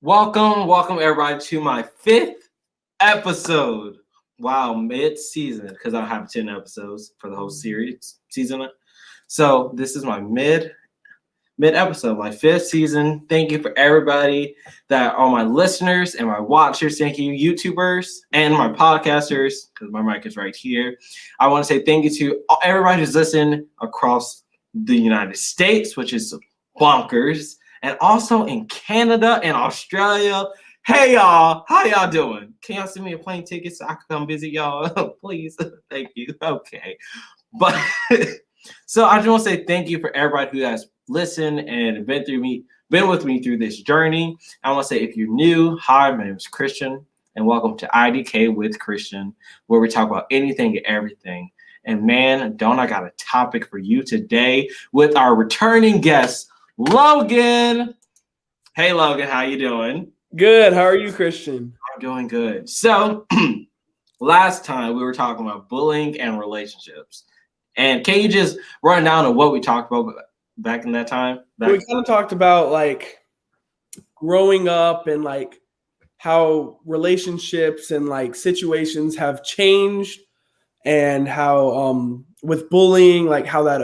Welcome everybody to my 5th episode. Wow, mid-season, because I have 10 episodes for the whole season. So this is my mid episode, my 5th season. Thank you for everybody that are my listeners and my watchers. Thank you, YouTubers and my podcasters, because my mic is right here. I want to say thank you to everybody who's listening across the United States, which is bonkers. And also in Canada and Australia. Hey, y'all. How y'all doing? Can y'all send me a plane ticket so I can come visit y'all? Please. Thank you. Okay. But so I just want to say thank you for everybody who has listened and been with me through this journey. I want to say if you're new, hi, my name is Christian, and welcome to IDK with Christian, where we talk about anything and everything. And man, don't I got a topic for you today with our returning guest, Logan. Hey, Logan, how you doing? Good. How are you, Christian? I'm doing good. So last time we were talking about bullying and relationships. And can you just run down on what we talked about back in that time? We kind of talked about like growing up and like how relationships and like situations have changed and how with bullying, like how that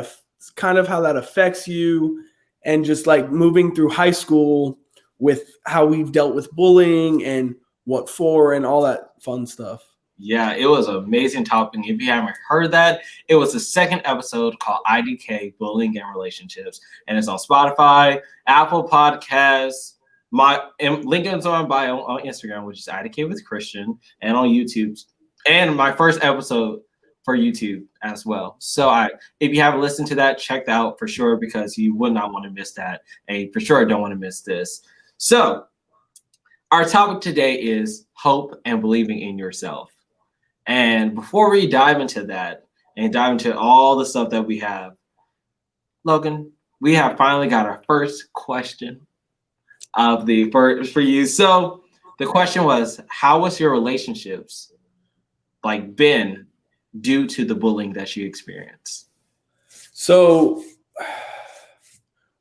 affects you. And just like moving through high school with how we've dealt with bullying and what for and all that fun stuff. Yeah, it was an amazing topic. If you haven't heard that, it was the 2nd episode called IDK, Bullying and Relationships. And it's on Spotify, Apple Podcasts, link is on bio on Instagram, which is IDK with Christian, and on YouTube. And my first episode for YouTube as well. So if you haven't listened to that, check that out for sure, because you would not want to miss that. And you for sure don't want to miss this. So our topic today is hope and believing in yourself. And before we dive into that and dive into all the stuff that we have, Logan, we have finally got our first question of the first for you. So the question was, how was your relationships been due to the bullying that you experienced? So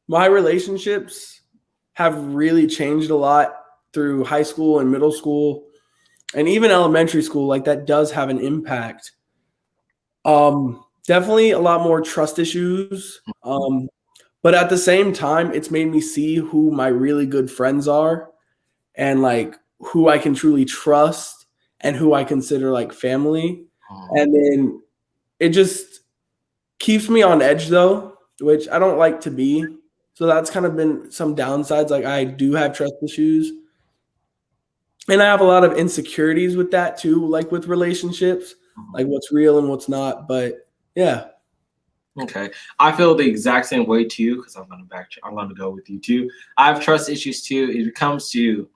my relationships have really changed a lot through high school and middle school and even elementary school. Like that does have an impact. Definitely a lot more trust issues. But at the same time, it's made me see who my really good friends are and like who I can truly trust and who I consider like family. And then it just keeps me on edge though, which I don't like to be. So that's kind of been some downsides. Like I do have trust issues. And I have a lot of insecurities with that too, like with relationships, like what's real and what's not. But yeah. Okay. I feel the exact same way too, because I'm going to go with you too. I have trust issues too. It comes to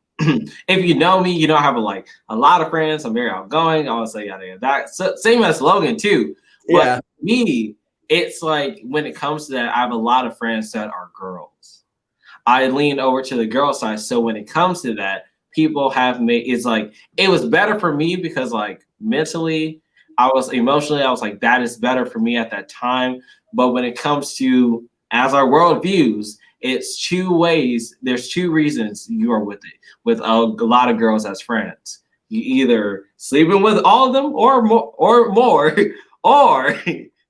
if you know me, you know I have a lot of friends. I'm very outgoing. I always say yada that. So, same as Logan too. But Yeah. me, it's like when it comes to that, I have a lot of friends that are girls. I lean over to the girl side. So when it comes to that, people have made it was better for me because mentally, emotionally, I was like, that is better for me at that time. But when it comes to as our world views, it's 2 ways. There's 2 reasons you are with a lot of girls as friends. You either sleeping with all of them or more, or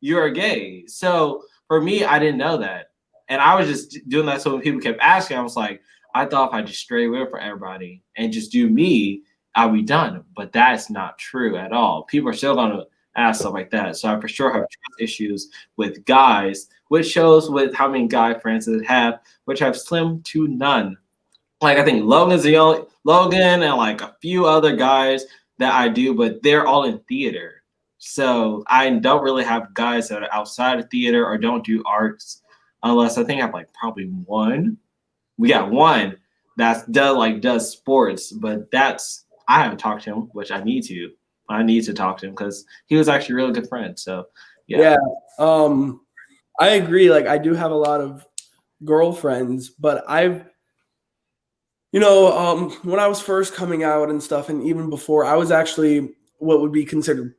you're gay. So for me, I didn't know that. And I was just doing that. So when people kept asking, I was like, I thought if I just stray away from everybody and just do me, I'll be done. But that's not true at all. People are still going to ask stuff like that. So I for sure have trust issues with guys, which shows with how many guy friends that I have, which have slim to none. I think Logan's the only Logan and a few other guys that I do, but they're all in theater. So I don't really have guys that are outside of theater or don't do arts, unless I think I have probably one. We got one that does sports, but I haven't talked to him, which I need to. I need to talk to him because he was actually a really good friend. So Yeah. I agree. Like I do have a lot of girlfriends, but when I was first coming out and stuff, and even before, I was actually what would be considered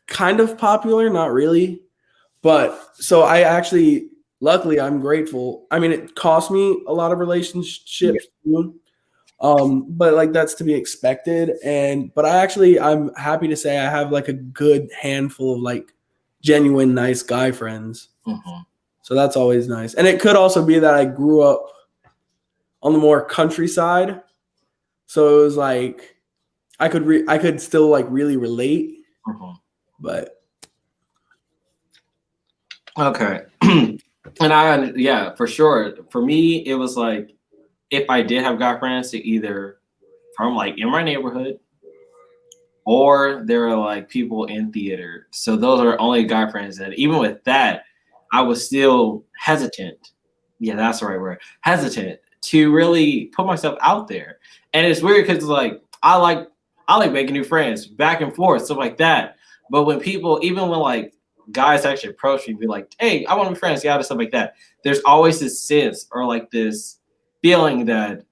kind of popular, not really. But so I actually, luckily, I'm grateful. I mean, it cost me a lot of relationships, too. But like that's to be expected. But I'm happy to say I have like a good handful of like genuine nice guy friends. Mm-hmm. So that's always nice. And it could also be that I grew up on the more countryside, so it was like I could still like really relate. Mm-hmm. But Okay. For sure. For me, it was like if I did have guy friends, to either from like in my neighborhood or there are like people in theater. So those are only guy friends. And even with that, I was still hesitant. Yeah, that's the right word. Hesitant to really put myself out there. And it's weird because like I like making new friends, back and forth, stuff like that. But when people, even when like guys actually approach me, be like, "Hey, I want to be friends," yeah, stuff like that. There's always this sense or like this feeling that,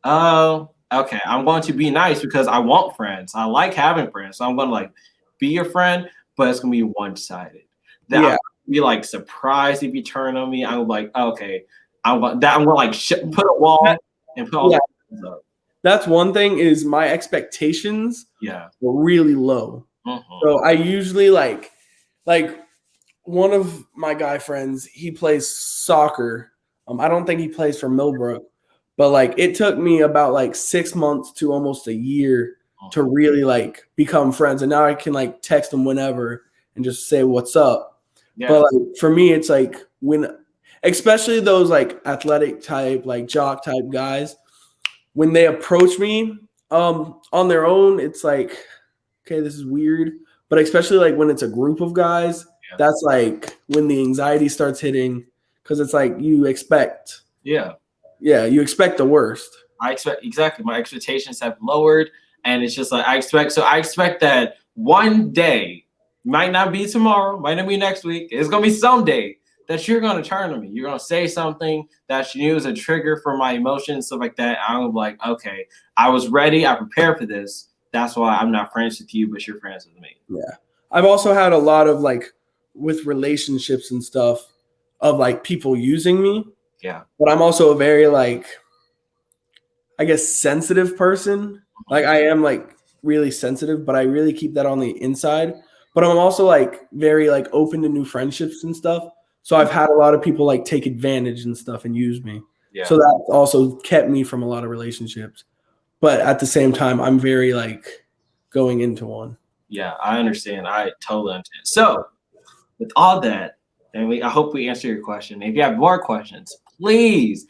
oh, okay, I'm going to be nice because I want friends. I like having friends, so I'm going to like be your friend, but it's going to be one sided. That I'm yeah, gonna be like surprised if you turn on me. I'm like, okay, I'm going to like put a wall and put all yeah, the friends up. that's one thing is my expectations Yeah. were really low. Mm-hmm. So I usually like one of my guy friends, he plays soccer. I don't think he plays for Millbrook, but like it took me about like 6 months to almost a year to really like become friends. And now I can like text him whenever and just say what's up. Yeah. But like for me, it's like especially those like athletic type, like jock type guys, when they approach me on their own, it's like, okay, this is weird. But especially like when it's a group of guys, that's like when the anxiety starts hitting because it's like you expect you expect the worst. I expect exactly. My expectations have lowered, and it's just like I expect that one day, might not be tomorrow, might not be next week. It's gonna be someday that you're gonna turn to me. You're gonna say something that you knew is a trigger for my emotions, stuff like that. I'm like, okay, I was ready. I prepared for this. That's why I'm not friends with you, but you're friends with me. Yeah. I've also had a lot of like with relationships and stuff of like people using me. Yeah. But I'm also a very like, I guess, sensitive person. Like I am like really sensitive, but I really keep that on the inside. But I'm also like very like open to new friendships and stuff. So I've had a lot of people like take advantage and stuff and use me. Yeah. So that also kept me from a lot of relationships. But at the same time, I'm very like going into one. Yeah, I understand. I totally understand. So, with all that, and I hope we answer your question. If you have more questions, please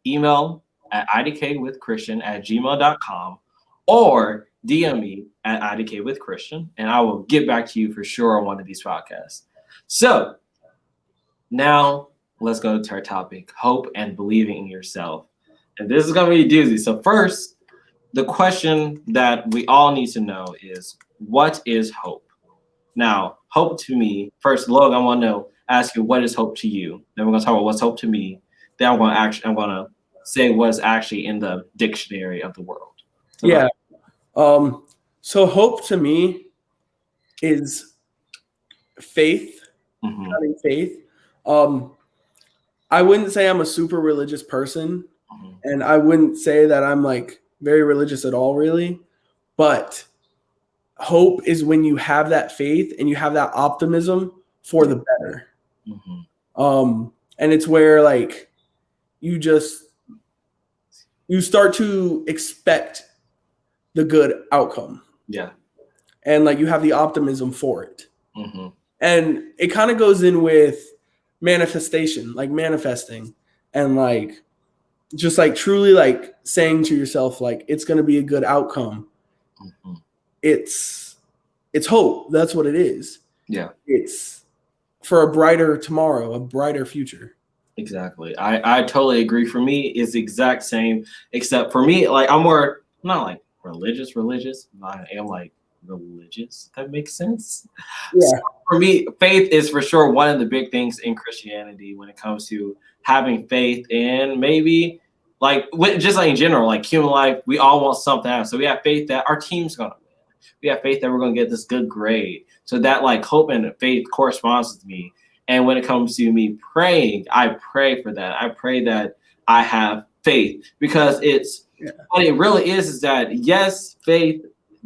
email at idkwithchristian@gmail.com or DM me at idkwithchristian, and I will get back to you for sure on one of these podcasts. So, now let's go to our topic: hope and believing in yourself. And this is going to be a doozy. So, first, the question that we all need to know is, what is hope? Now, hope to me, first, Logan, I want to ask you, what is hope to you? Then we're going to talk about what's hope to me. Then I'm going to say what's actually in the dictionary of the world. So yeah. So hope to me is faith, having faith. I wouldn't say I'm a super religious person, and I wouldn't say that I'm like very religious at all, really. But hope is when you have that faith and you have that optimism for the better. And it's where like you start to expect the good outcome. Yeah. And like you have the optimism for it. And it kind of goes in with manifestation, like manifesting and like just like truly like saying to yourself, like, it's going to be a good outcome. It's hope. That's what it is. Yeah. It's for a brighter tomorrow, a brighter future. Exactly. I totally agree. For me, it's the exact same, except for me, like I'm more not like religious. I am like religious. If that makes sense. So Yeah. for me, faith is for sure one of the big things in Christianity when it comes to having faith in maybe like just like in general, like human life, we all want something else. So we have faith that our team's gonna win. We have faith that we're gonna get this good grade. So that like hope and faith corresponds with me. And when it comes to me praying, I pray for that. I pray that I have faith because it's what it really is that yes, faith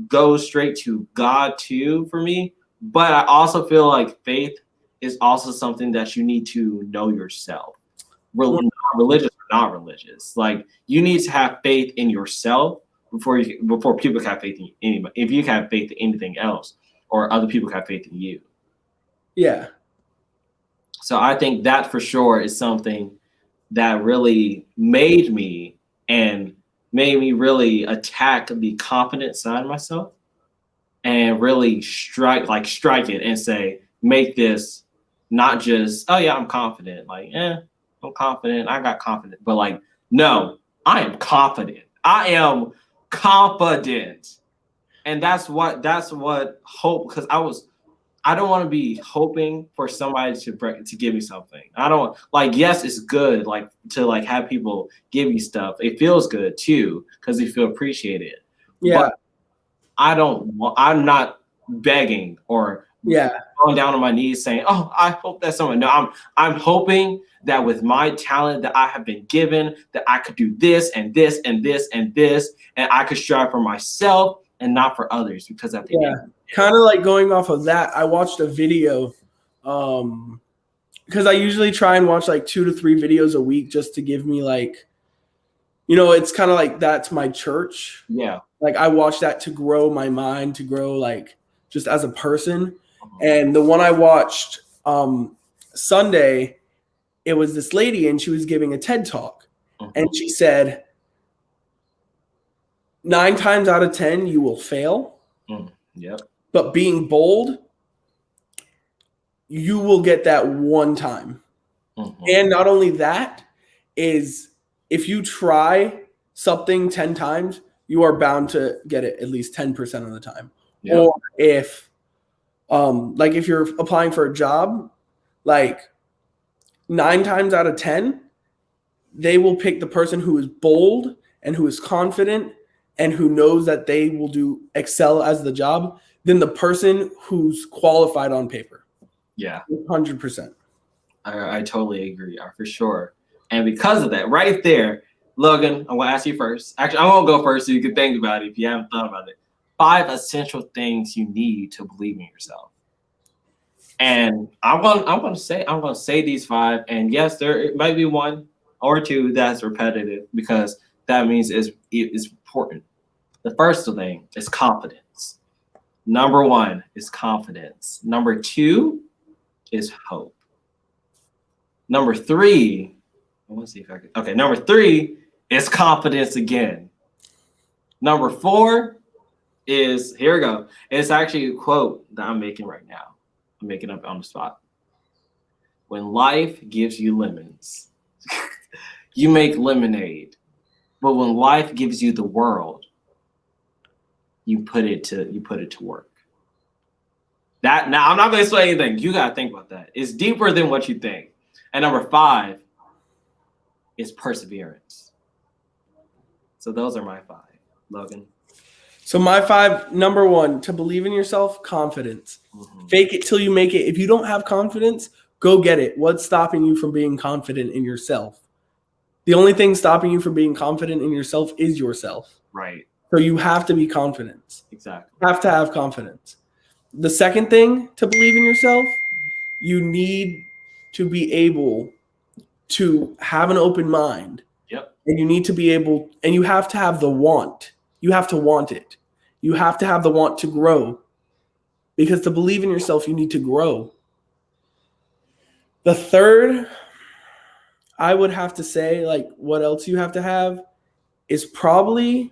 goes straight to God too for me, but I also feel like faith is also something that you need to know yourself. Religious or not religious, like you need to have faith in yourself before people have faith in anybody. If you have faith in anything else, or other people have faith in you. Yeah. So I think that for sure is something that really made me really attack the confident side of myself and really strike it and say, make this not just, oh yeah, I'm confident. Like, I'm confident. I got confident. But like, no, I am confident. I am confident. And that's what hope, because I don't want to be hoping for somebody to give me something. I don't like, yes, it's good like to like have people give you stuff. It feels good too, because you feel appreciated. Yeah. But I'm not begging or going down on my knees saying, oh, I hope that someone. No, I'm hoping that with my talent that I have been given, that I could do this and this and this and this, and I could strive for myself and not for others, because at the end, kind of like going off of that, I watched a video because I usually try and watch like 2 to 3 videos a week just to give me like, it's kind of like that's my church. Yeah. Like I watch that to grow my mind, to grow like just as a person. And the one I watched Sunday, it was this lady and she was giving a TED talk. And she said, 9 times out of 10, you will fail. Yep. But being bold, you will get that one time. And not only that, is if you try something 10 times, you are bound to get it at least 10% of the time. Yep. Or if if you're applying for a job, like 9 times out of 10, they will pick the person who is bold and who is confident and who knows that they will excel as the job than the person who's qualified on paper. Yeah. 100%. I totally agree, for sure. And because of that, right there, Logan, I'm gonna ask you first. Actually, I'm gonna go first so you can think about it if you haven't thought about it. 5 essential things you need to believe in yourself. And I'm gonna say these 5. And yes, there might be 1 or 2 that's repetitive, because that means it's important. The first thing is confidence. Number 1 is confidence. Number 2 is hope. Number 3, I want to see if I can. Okay, number 3 is confidence again. Number 4 is, here we go. It's actually a quote that I'm making right now. I'm making up on the spot. When life gives you lemons, you make lemonade. But when life gives you the world, you put it to work. That, now I'm not going to say anything. You got to think about that. It's deeper than what you think. And number 5 is perseverance. So those are my 5, Logan. So my 5, number 1, to believe in yourself, confidence. Fake it till you make it. If you don't have confidence, go get it. What's stopping you from being confident in yourself? The only thing stopping you from being confident in yourself is yourself. Right. So you have to be confident. Exactly. You have to have confidence. The second thing to believe in yourself, you need to be able to have an open mind. Yep. And you need to be able, and you have to have the want. You have to want it. You have to have the want to grow. Because to believe in yourself, you need to grow. The third, I would have to say, like, what else you have to have is probably,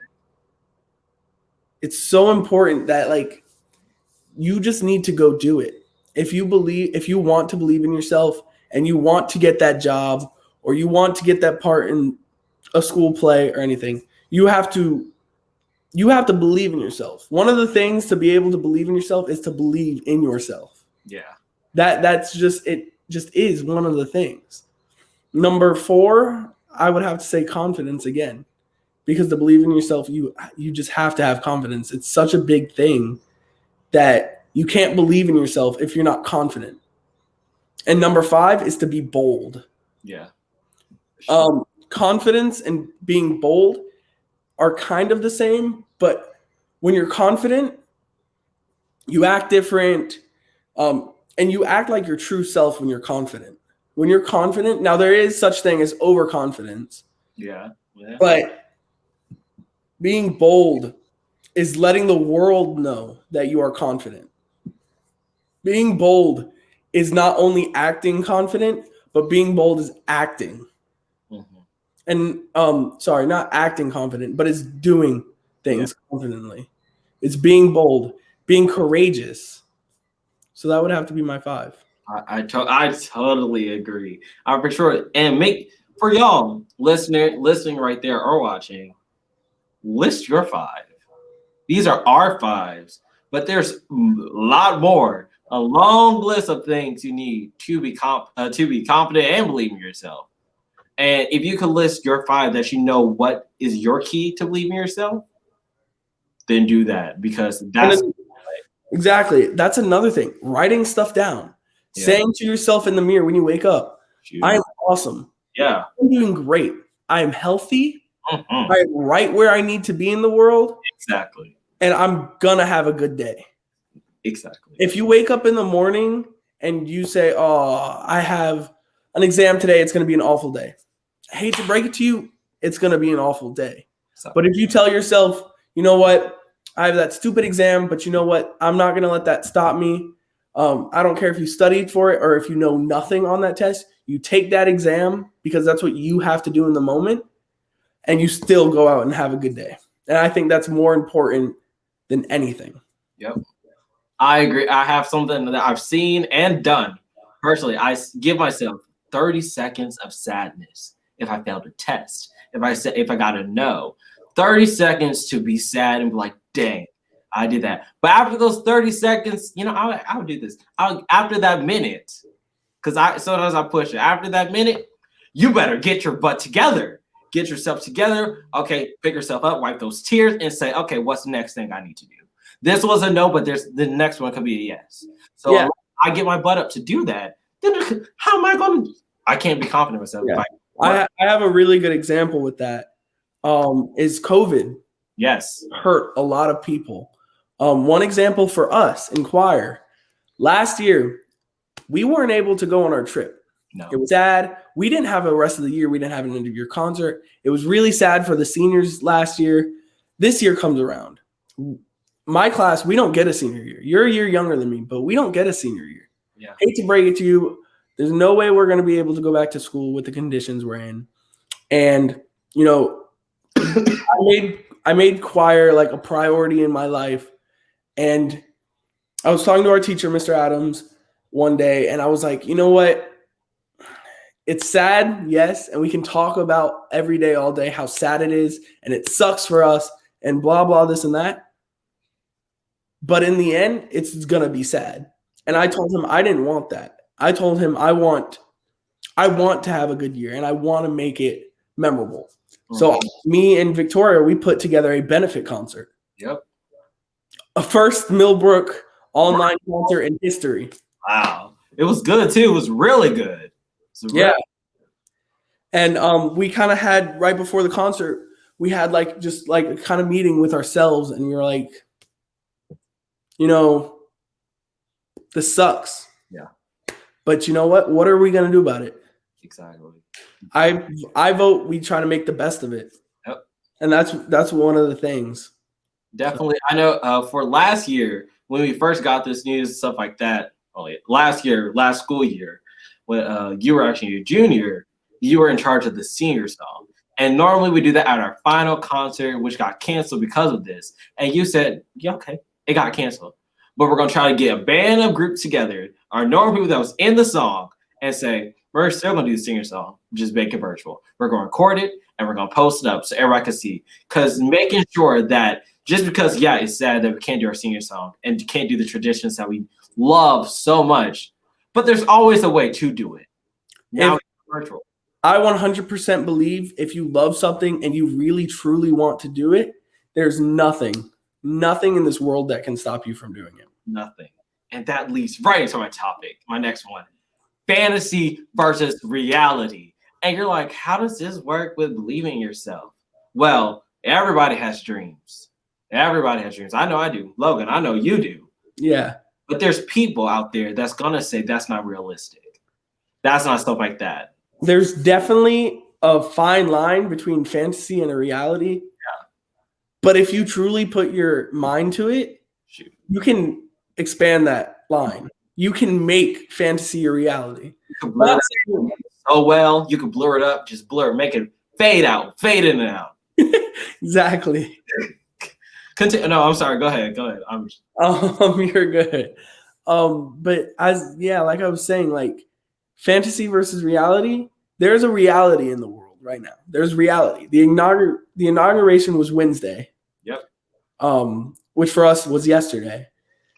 it's so important that, like, you just need to go do it. If you want to believe in yourself and you want to get that job or you want to get that part in a school play or anything, you have to you have to believe in yourself. One of the things to be able to believe in yourself is to believe in yourself. Yeah. That's just it. Just is one of the things. Number 4, I would have to say confidence again, because to believe in yourself, you just have to have confidence. It's such a big thing that you can't believe in yourself if you're not confident. And number 5 is to be bold. Yeah. Confidence and being bold are kind of the same, but when you're confident, you act different, and you act like your true self when you're confident. When you're confident, now there is such thing as overconfidence. Yeah. Yeah. But being bold is letting the world know that you are confident. Being bold is not only acting confident, but being bold is acting. Mm-hmm. And sorry, not acting confident, but it's doing things confidently. It's being bold, being courageous. So that would have to be my 5. I totally agree. I'm for sure. And for y'all listening right there or watching, list your 5. These are our 5s, but there's a lot more. A long list of things you need to be confident and believe in yourself. And if you could list your 5 that you know what is your key to believe in yourself, then do that, because that's exactly. That's another thing. Writing stuff down. Yeah. Saying to yourself in the mirror when you wake up, I am awesome. Yeah. I'm doing great. I am healthy. Mm-hmm. I am right where I need to be in the world. Exactly. And I'm going to have a good day. Exactly. If you wake up in the morning and you say, oh, I have an exam today, it's going to be an awful day. I hate to break it to you, it's going to be an awful day. Exactly. But if you tell yourself, you know what, I have that stupid exam, but you know what, I'm not going to let that stop me. I don't care if you studied for it or if you know nothing on that test. You take that exam because that's what you have to do in the moment, and you still go out and have a good day. And I think that's more important than anything. Yep. I agree. I have something that I've seen and done. Personally, I give myself 30 seconds of sadness if I failed a test. If I got a no, 30 seconds to be sad and be like, dang, I did that. But after those 30 seconds, I would do this. After that minute, because sometimes I push it. After that minute, you better get your butt together. Get yourself together. Okay, pick yourself up, wipe those tears, and say, okay, what's the next thing I need to do? This was a no, but the next one could be a yes. So yeah. I get my butt up to do that. Then how am I going to? I can't be confident in myself. Yeah. I have a really good example with that. Is COVID. Yes. Hurt a lot of people. One example for us in choir, last year, we weren't able to go on our trip. No. It was sad. We didn't have a rest of the year. We didn't have an end of year concert. It was really sad for the seniors last year. This year comes around. My class, we don't get a senior year. You're a year younger than me, but we don't get a senior year. Yeah. Hate to break it to you. There's no way we're going to be able to go back to school with the conditions we're in. And, I made choir like a priority in my life. And I was talking to our teacher, Mr. Adams, one day, and I was like, you know what? It's sad, yes, and we can talk about every day, all day, how sad it is, and it sucks for us, and blah, blah, this and that. But in the end, it's going to be sad. And I told him I didn't want that. I told him I want to have a good year, and I want to make it memorable. So me and Victoria, we put together a benefit concert. Yep. A first Millbrook online concert in history. Wow. It was good too. It was really good. Yeah. And we kind of had, right before the concert, we had just a kind of meeting with ourselves, and we were like, this sucks. Yeah. But you know what? What are we going to do about it? Exactly. I vote we try to make the best of it. Yep. And that's one of the things. Definitely. I know for last year, when we first got this news and stuff like that, last school year, when you were actually a junior, you were in charge of the senior song. And normally we do that at our final concert, which got canceled because of this. And you said, yeah, okay, it got canceled. But we're going to try to get a band of group together, our normal people that was in the song, and say, we're still going to do the senior song, just make it virtual. We're going to record it, and we're going to post it up so everybody can see. Because making sure that Just because, yeah, it's sad that we can't do our senior song and can't do the traditions that we love so much, but there's always a way to do it. Now it's virtual. I 100% believe if you love something and you really truly want to do it, there's nothing in this world that can stop you from doing it. Nothing. And that leads right into my topic, my next one. Fantasy versus reality. And you're like, how does this work with believing in yourself? Well, everybody has dreams. Everybody has dreams. I know I do. Logan, I know you do. Yeah. But there's people out there that's going to say that's not realistic. That's not stuff like that. There's definitely a fine line between fantasy and a reality. Yeah. But if you truly put your mind to it, you can expand that line. You can make fantasy a reality. So well, you can blur it up, just blur it, make it fade out, fade in and out. Exactly. Continue. No, I'm sorry. Go ahead. You're good. But like I was saying, like fantasy versus reality, there's a reality in the world right now. There's reality. The inauguration was Wednesday. Yep. Which for us was yesterday.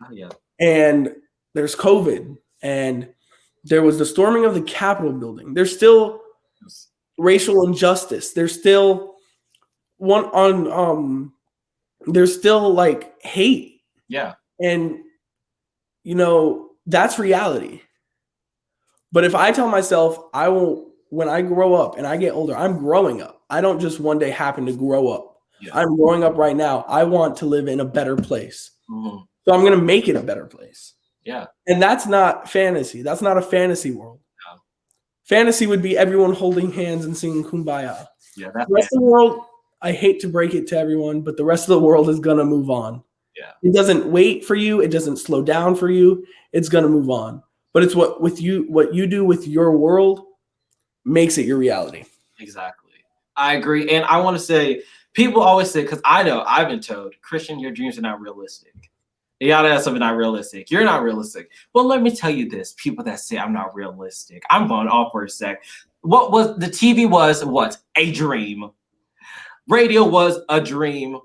Oh, yeah. And there's COVID, and there was the storming of the Capitol building. There's still racial injustice. There's still there's still like hate. Yeah. And that's reality. But if I tell myself when I grow up and I get older, I'm growing up. I don't just one day happen to grow up. Yeah. I'm growing up right now. I want to live in a better place. Mm-hmm. So I'm going to make it a better place. Yeah. And that's not fantasy. That's not a fantasy world. No. Fantasy would be everyone holding hands and singing Kumbaya. Yeah. The rest of the world, I hate to break it to everyone, but the rest of the world is going to move on. Yeah. It doesn't wait for you. It doesn't slow down for you. It's going to move on. But it's what you do with your world makes it your reality. Exactly. I agree. And I want to say, people always say, because I know I've been told, Christian, your dreams are not realistic. You gotta have something not realistic. You're not realistic. Well, let me tell you this. People that say I'm not realistic. I'm going off for a sec. What was the TV was what? A dream. Radio was a dream.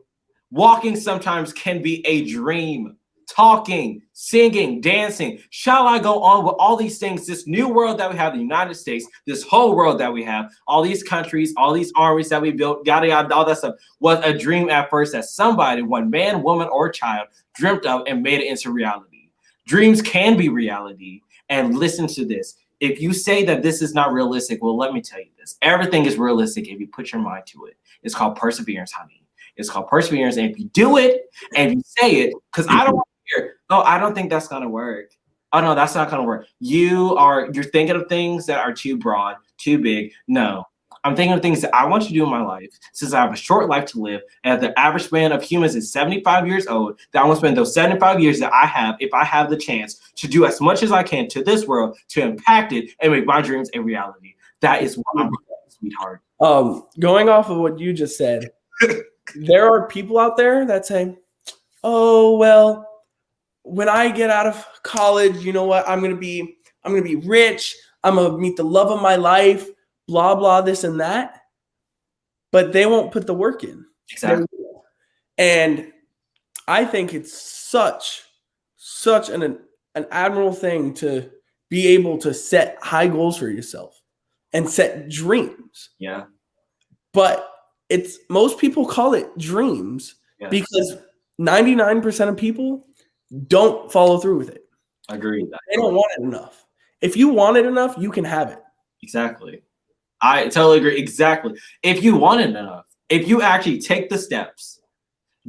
Walking sometimes can be a dream. Talking, singing, dancing. Shall I go on with all these things? This new world that we have, the United States, this whole world that we have, all these countries, all these armies that we built, yada, yada, all that stuff was a dream at first that somebody, one man, woman, or child, dreamt of and made it into reality. Dreams can be reality. And listen to this. If you say that this is not realistic, well, let me tell you this. Everything is realistic if you put your mind to it. It's called perseverance, honey. It's called perseverance. And if you do it and you say it, because I don't want to hear, oh, I don't think that's going to work. Oh, no, that's not going to work. You're thinking of things that are too broad, too big. No. I'm thinking of things that I want to do in my life since I have a short life to live. And the average span of humans is 75 years old. That I want to spend those 75 years that I have, if I have the chance, to do as much as I can to this world, to impact it and make my dreams a reality. That is what I'm doing, sweetheart. Going off of what you just said, there are people out there that say, oh, well, when I get out of college, you know what? I'm gonna be rich. I'm gonna meet the love of my life. Blah blah, this and that. But they won't put the work in. Exactly. And I think it's such an admirable thing to be able to set high goals for yourself and set dreams. Yeah. But most people call it dreams because 99% of people don't follow through with it. I agree with that. They don't want it enough. If you want it enough, you can have it. Exactly. I totally agree. Exactly. If you want it enough, if you actually take the steps,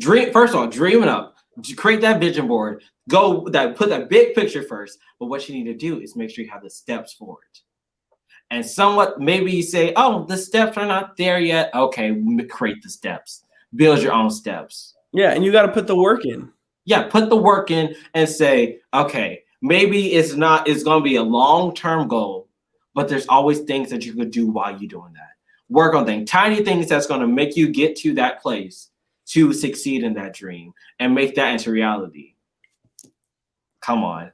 first of all, dream it up, create that vision board, put that big picture first. But what you need to do is make sure you have the steps for it. And somewhat, maybe you say, oh, the steps are not there yet. Okay, create the steps. Build your own steps. Yeah, and you got to put the work in. Yeah, put the work in and say, okay, maybe it's going to be a long-term goal, but there's always things that you could do while you're doing that. Work on things, tiny things that's going to make you get to that place to succeed in that dream and make that into reality. Come on.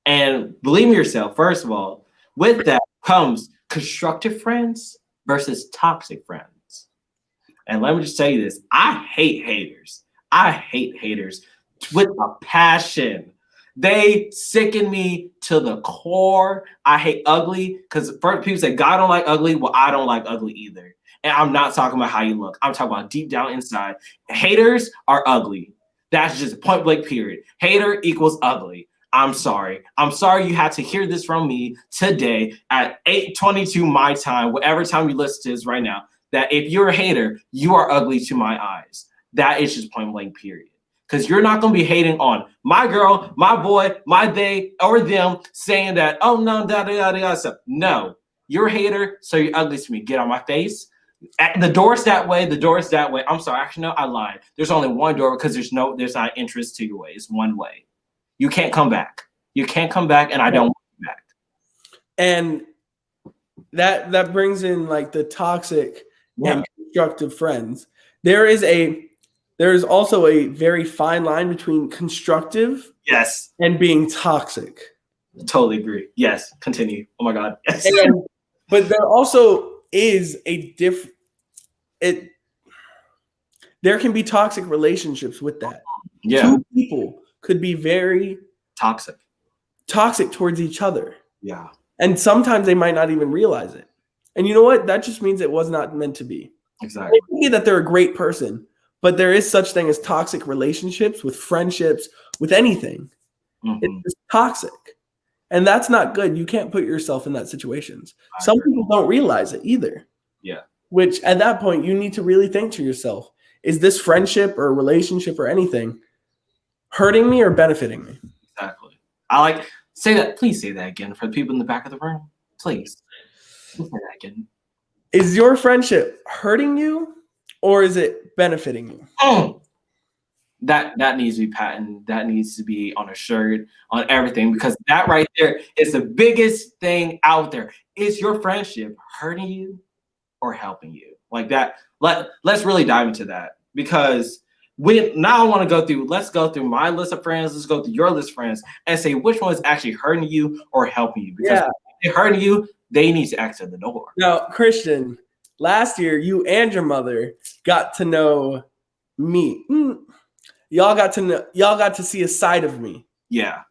And believe in yourself, first of all. With that comes constructive friends versus toxic friends. And let me just tell you this. I hate haters. I hate haters with a passion. They sicken me to the core. I hate ugly because first people say God don't like ugly. Well, I don't like ugly either. And I'm not talking about how you look. I'm talking about deep down inside. Haters are ugly. That's just point blank period. Hater equals ugly. I'm sorry. I'm sorry you had to hear this from me today at 8:22 my time, whatever time you listen to this right now, that if you're a hater, you are ugly to my eyes. That is just point blank period. Because you're not going to be hating on my girl, my boy, my they, or them saying that, oh, no, da stuff. No, you're a hater, so you're ugly to me. Get on my face. The door's that way. The door's that way. I'm sorry. Actually, no, I lied. There's only one door because there's not interest to your way. It's one way. You can't come back. You can't come back, and I don't want you back. And that brings in like the toxic and constructive friends. There is also a very fine line between constructive and being toxic. Totally agree. Yes. Continue. Oh my God. Yes. But there also is there can be toxic relationships with that. Yeah. Two people could be very toxic towards each other. Yeah. And sometimes they might not even realize it. And you know what? That just means it was not meant to be. Exactly. It can be that they're a great person, but there is such thing as toxic relationships with friendships, with anything. Mm-hmm. It's just toxic. And that's not good. You can't put yourself in that situations. Some people don't realize it either. Yeah. Which at that point, you need to really think to yourself, is this friendship or relationship or anything hurting me or benefiting me? Exactly. I like say that. Please say that again for the people in the back of the room. Please. Say that again. Is your friendship hurting you or is it benefiting you? Oh, that needs to be patented. That needs to be on a shirt, on everything, because that right there is the biggest thing out there. Is your friendship hurting you or helping you? Like that. Let's really dive into that, because let's go through my list of friends. Let's go through your list of friends and say which one is actually hurting you or helping you. Because if they're hurting you, they need to exit the door. Now, Christian, last year you and your mother got to know me. Y'all got to see a side of me. Yeah.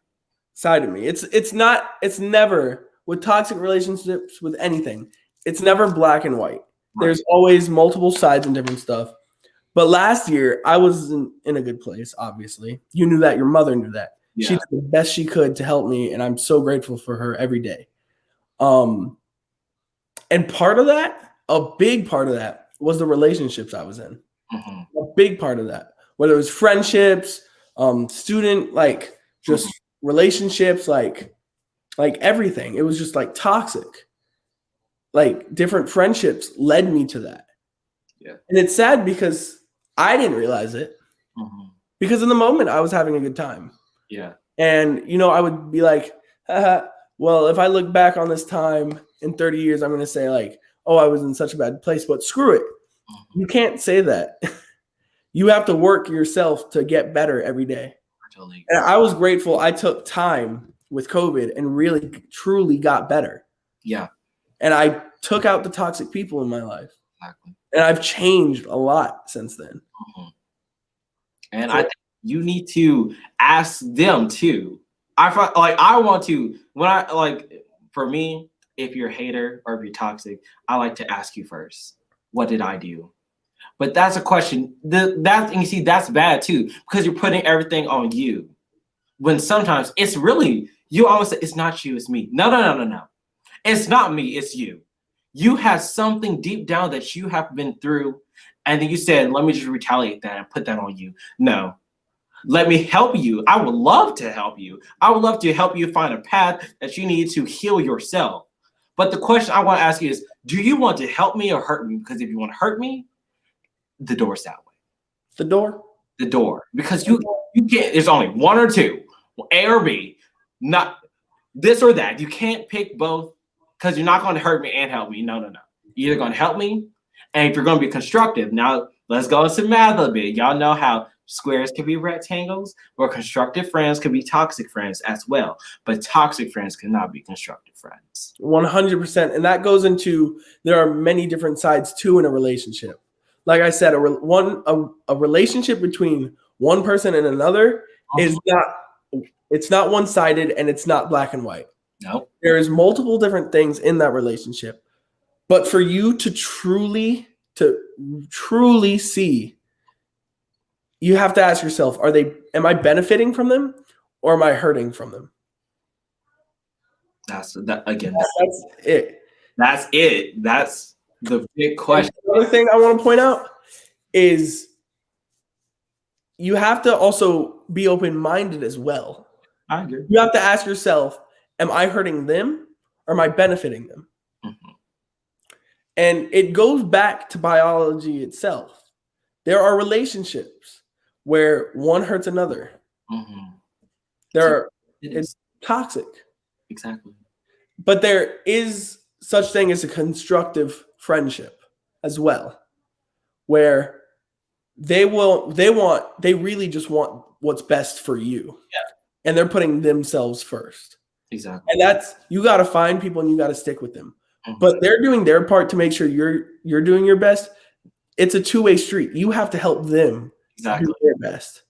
Side of me. It's never with toxic relationships with anything. It's never black and white. Right. There's always multiple sides and different stuff. But last year I was in a good place, obviously. You knew that, your mother knew that. Yeah. She did the best she could to help me, and I'm so grateful for her every day. And part of that, a big part of that was the relationships I was in. Mm-hmm. A big part of that. Whether it was friendships, student, like just relationships, like everything. It was just like toxic. Like different friendships led me to that. Yeah. And it's sad because I didn't realize it. Mm-hmm. Because in the moment I was having a good time. Yeah. And, I would be like, well, if I look back on this time in 30 years, I'm going to say like, oh, I was in such a bad place, but screw it. Mm-hmm. You can't say that. You have to work yourself to get better every day. Totally. And I was grateful I took time with COVID and really, truly got better. Yeah. And I took out the toxic people in my life. Exactly. And I've changed a lot since then. Mm-hmm. And I think you need to ask them too. For me, if you're a hater or if you're toxic, I like to ask you first, what did I do? But that's a question. That's bad too, because you're putting everything on you. When sometimes it's really, you always say, it's not you, it's me. No. It's not me, it's you. You have something deep down that you have been through, and then you said, let me just retaliate that and put that on you. No. Let me help you. I would love to help you. I would love to help you find a path that you need to heal yourself. But the question I want to ask you is, do you want to help me or hurt me? Because if you want to hurt me, the door's that way. The door? The door. Because you can't, there's only one or two, A or B, not this or that. You can't pick both, because you're not going to hurt me and help me. No. You're either going to help me, and if you're going to be constructive, now let's go into math a bit. Y'all know how squares can be rectangles, or constructive friends can be toxic friends as well. But toxic friends cannot be constructive friends. 100%. And that goes into, there are many different sides too in a relationship. Like I said, a relationship between one person and another is not, it's not one-sided and it's not black and white. No. There is multiple different things in that relationship. But for you to truly see, you have to ask yourself, am I benefiting from them or am I hurting from them? That's it. That's it. That's the big question. The other thing I want to point out is you have to also be open-minded as well. I agree. You have to ask yourself, am I hurting them or am I benefiting them? Mm-hmm. And it goes back to biology itself. There are relationships where one hurts another. Mm-hmm. It's toxic. Exactly. But there is such thing as a constructive friendship as well, where they really just want what's best for you. Yeah. And they're putting themselves first. Exactly. And you got to find people and you got to stick with them. Mm-hmm. But they're doing their part to make sure you're doing your best. It's a two-way street. You have to help them do their best.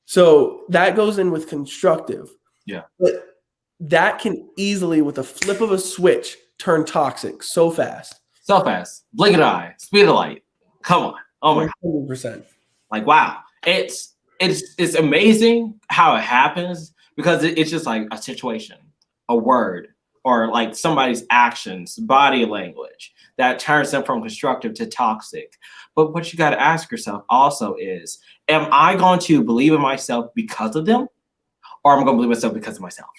So that goes in with constructive. Yeah. But that can easily, with a flip of a switch, turn toxic so fast. So fast. Blink of an eye. Speed of light. Come on. Oh my 100%. Like, wow. It's amazing how it happens because it's just like a situation, a word, or like somebody's actions, body language that turns them from constructive to toxic. But what you got to ask yourself also is, am I going to believe in myself because of them, or am I going to believe myself because of myself?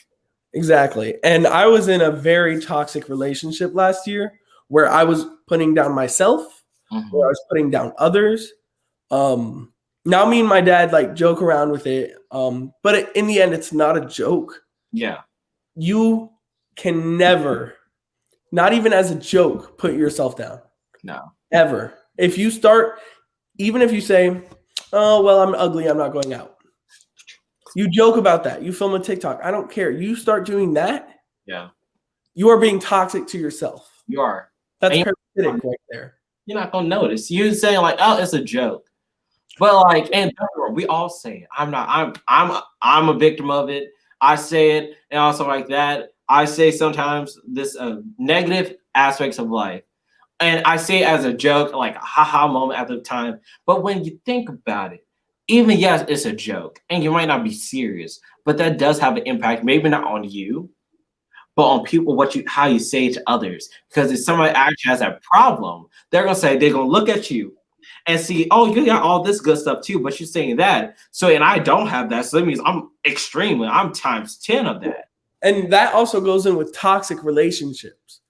Exactly. And I was in a very toxic relationship last year where I was putting down myself, where I was putting down others. Now me and my dad like joke around with it. But in the end, it's not a joke. Yeah. You can never, not even as a joke, put yourself down. No. Ever. If you start, even if you say, oh, well, I'm ugly, I'm not going out. You joke about that. You film a TikTok. I don't care. You start doing that. Yeah. You are being toxic to yourself. You are. That's parasitic right there. You're not gonna notice. You're saying like, oh, it's a joke. But like, and we all say it. I'm a victim of it. I say it, and also like that. I say sometimes this negative aspects of life, and I say it as a joke, like a haha moment at the time. But when you think about it, even yes, it's a joke, and you might not be serious, but that does have an impact. Maybe not on you, but on people, how you say it to others. Because if somebody actually has a problem, they're gonna look at you and see, oh, you got all this good stuff too, but you're saying that. So, and I don't have that. So that means I'm times 10 of that. And that also goes in with toxic relationships.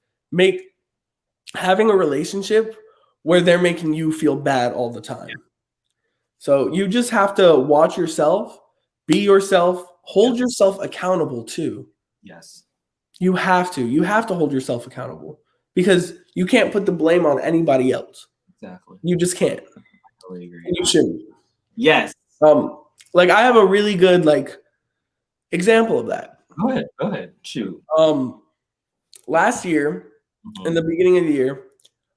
Having a relationship where they're making you feel bad all the time. So you just have to watch yourself, be yourself, hold yourself accountable too. Yes. You have to hold yourself accountable because you can't put the blame on anybody else. Exactly. You just can't. I totally agree. And you shouldn't. Yes. Like I have a really good example of that. Go ahead. Shoot. Last year, in the beginning of the year,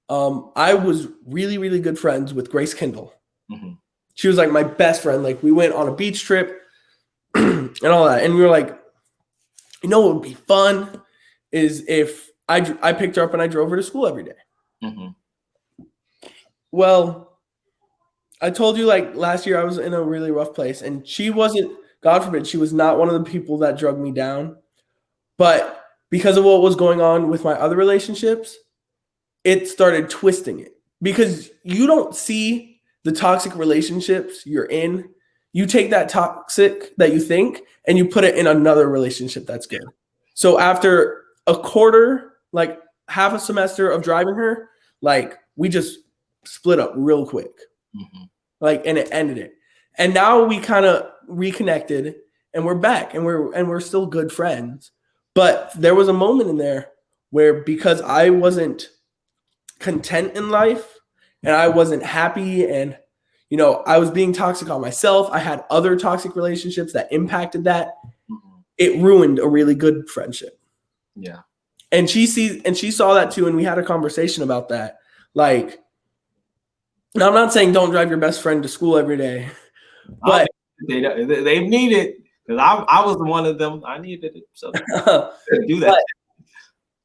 I was really, really good friends with Grace Kindle. Mm-hmm. She was like my best friend. Like we went on a beach trip and all that. And we were like, you know what would be fun is if I picked her up and I drove her to school every day. Mm-hmm. Well, I told you like last year I was in a really rough place and she wasn't, God forbid, she was not one of the people that drug me down. But because of what was going on with my other relationships, it started twisting it because you don't see the toxic relationships you're in. You take that toxic that you think and you put it in another relationship that's good. So after a quarter, like half a semester of driving her, like we just split up real quick. Mm-hmm. Like, and it ended it. And now we kind of reconnected and we're back and we're still good friends. But there was a moment in there where because I wasn't content in life and I wasn't happy and I was being toxic on myself. I had other toxic relationships that impacted that. Mm-hmm. It ruined a really good friendship. Yeah. And she saw that too. And we had a conversation about that. Like, now I'm not saying don't drive your best friend to school every day, but They need it because I was one of them. I needed it, so do that. But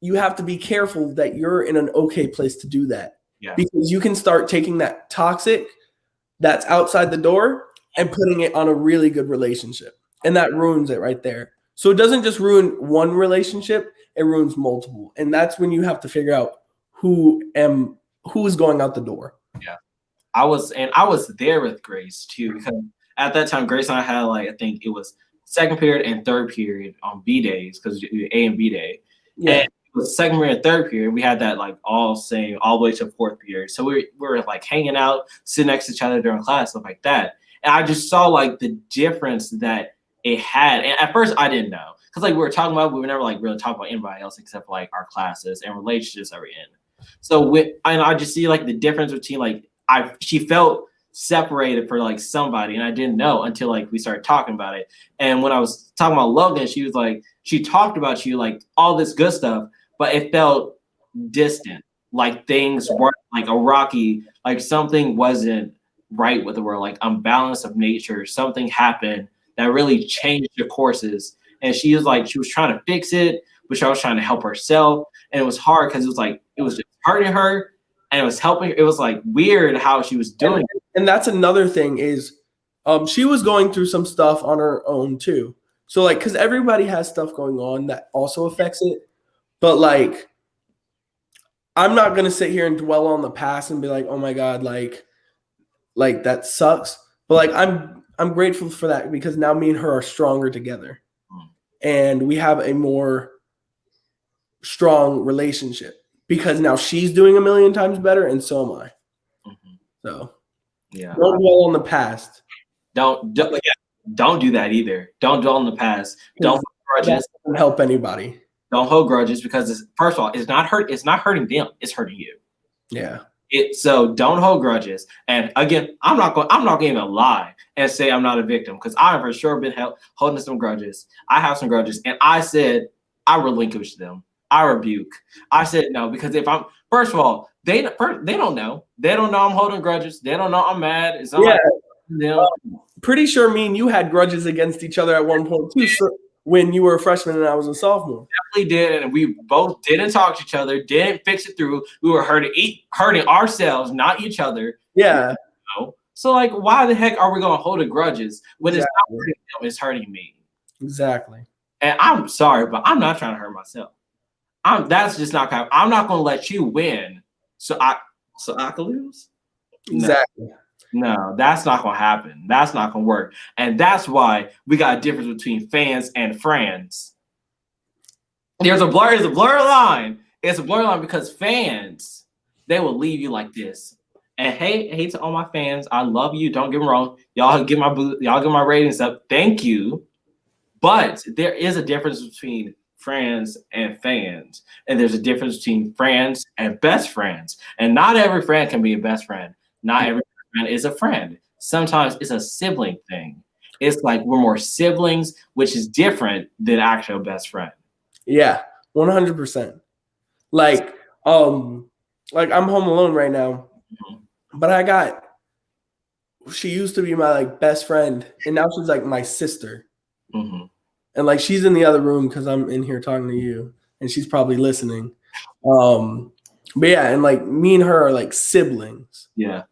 you have to be careful that you're in an okay place to do that. Yeah. Because you can start taking that toxic that's outside the door and putting it on a really good relationship. And that ruins it right there. So it doesn't just ruin one relationship, it ruins multiple. And that's when you have to figure out who is going out the door. Yeah. I was there with Grace too, because at that time Grace and I had like, I think it was second period and third period on B days, because A and B day. Yeah. And it was second period and third period. We had that like all the way to fourth period. So we were like hanging out, sitting next to each other during class, stuff like that. And I just saw like the difference that it had. And at first I didn't know. Because like we were talking about, we would never like really talk about anybody else except like our classes and relationships that we're in. So and I just see like the difference between like she felt separated for like somebody, and I didn't know until like we started talking about it. And when I was talking about Logan, she was like, she talked about you like all this good stuff, but it felt distant, like things weren't like a rocky, like something wasn't right with the world, like unbalance of nature. Something happened that really changed the courses, and she was like, she was trying to fix it, but she was trying to help herself, and it was hard because it was like it was just hurting her. And it was helping. It was like weird how she was doing it. And that's another thing is she was going through some stuff on her own too. So like, because everybody has stuff going on that also affects it. But like, I'm not going to sit here and dwell on the past and be like, oh my God, like that sucks. But like, I'm grateful for that because now me and her are stronger together. And we have a more strong relationship. Because now she's doing a million times better, and so am I. Mm-hmm. So, yeah, don't dwell on the past. Don't do that either. Don't dwell on the past. Don't hold grudges. That doesn't help anybody. Don't hold grudges because first of all, it's not hurting them. It's hurting you. Yeah. So don't hold grudges. And again, I'm not going to even lie and say I'm not a victim, because I've for sure been holding some grudges. I have some grudges, and I said I relinquished them. I rebuke. I said no, because if I'm first of all, they don't know. They don't know I'm holding grudges. They don't know I'm mad. It's not pretty sure me and you had grudges against each other at one point too. So when you were a freshman and I was a sophomore, definitely did, and we both didn't talk to each other. Didn't fix it through. We were hurting ourselves, not each other. Yeah. You know? So like, why the heck are we going to hold grudges when it's not hurting them? It's hurting me. Exactly. And I'm sorry, but I'm not trying to hurt myself. That's just not kind. I'm not going to let you win, so I can lose. Exactly. No, that's not going to happen. That's not going to work, and that's why we got a difference between fans and friends. There's a blur line. It's a blur line because fans, they will leave you like this. And hey to all my fans, I love you. Don't get me wrong. Y'all get my ratings up. Thank you. But there is a difference between friends and fans, and there's a difference between friends and best friends, and not every friend can be a best friend. Not every friend is a friend. Sometimes it's a sibling thing. It's like we're more siblings, which is different than actual best friend. Yeah, 100%. Like I'm home alone right now, but she used to be my like best friend, and now she's like my sister. Mm-hmm. And like she's in the other room because I'm in here talking to you, and she's probably listening. But yeah, and like me and her are like siblings. Yeah.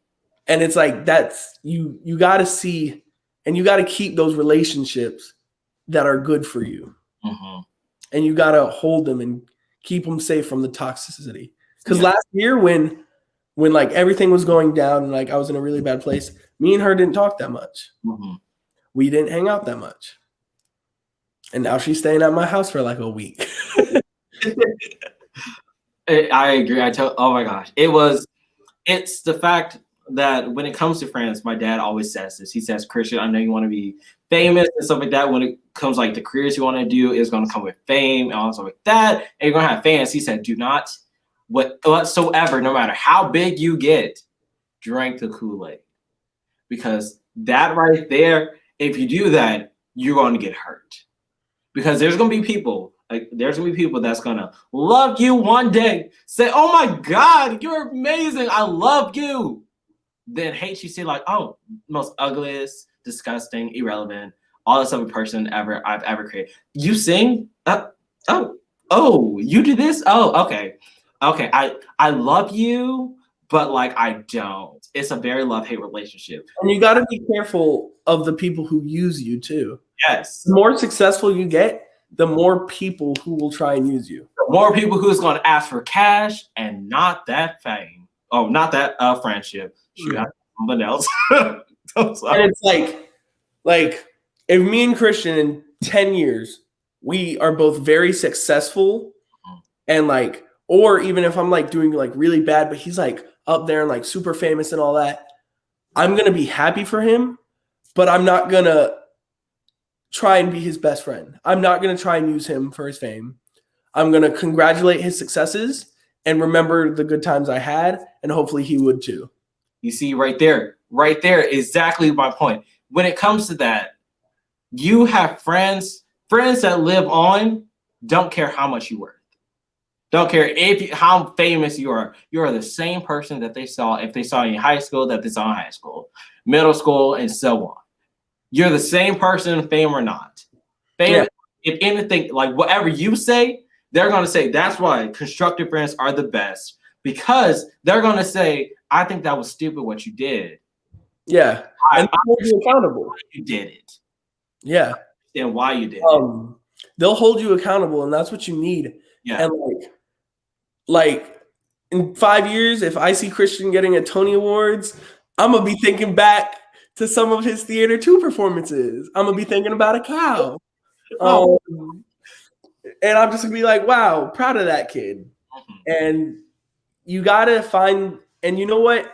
And it's like that's you got to see, and you got to keep those relationships that are good for you. Mm-hmm. And you got to hold them and keep them safe from the toxicity. Because last year when like everything was going down and like I was in a really bad place, me and her didn't talk that much. Mm-hmm. We didn't hang out that much. And now she's staying at my house for like a week. I agree. Oh my gosh. It's the fact that when it comes to friends, my dad always says this. He says, Christian, I know you want to be famous and stuff like that. When it comes like the careers you want to do is going to come with fame and all stuff like that. And you're going to have fans. He said, do not whatsoever, no matter how big you get, drink the Kool-Aid. Because that right there, if you do that, you're going to get hurt. Because there's going to be people that's going to love you one day, say, oh my God, you're amazing. I love you. Then hate you, say like, oh, most ugliest, disgusting, irrelevant, all this other person I've ever created. You sing? Oh, you do this? Oh, okay. Okay. I love you, but like I don't. It's a very love-hate relationship. And you got to be careful of the people who use you too. Yes. The more successful you get, the more people who will try and use you. The more people who's going to ask for cash and not that fame. Oh, not that friendship. Shoot, I something else. And it's like if me and Christian in 10 years, we are both very successful and like, or even if I'm like doing like really bad, but he's like up there and like super famous and all that, I'm going to be happy for him, but I'm not going to try and be his best friend. I'm not going to try and use him for his fame. I'm going to congratulate his successes and remember the good times I had, and hopefully he would too. You see right there, exactly my point. When it comes to that, you have friends that live on, don't care how much you worth. Don't care how famous you are. You are the same person that they saw if they saw you in high school, that they saw in high school, middle school, and so on. You're the same person, fame or not. Fame, if anything, like whatever you say, they're going to say that's why constructive friends are the best, because they're going to say, I think that was stupid what you did. Yeah. And hold you accountable. Why you did it. Yeah. And why you did it. They'll hold you accountable, and that's what you need. Yeah. And like in 5 years, if I see Christian getting a Tony Awards, I'm going to be thinking back to some of his Theater 2 performances. I'm going to be thinking about a cow. And I'm just going to be like, wow, proud of that kid. And you got to find, and you know what?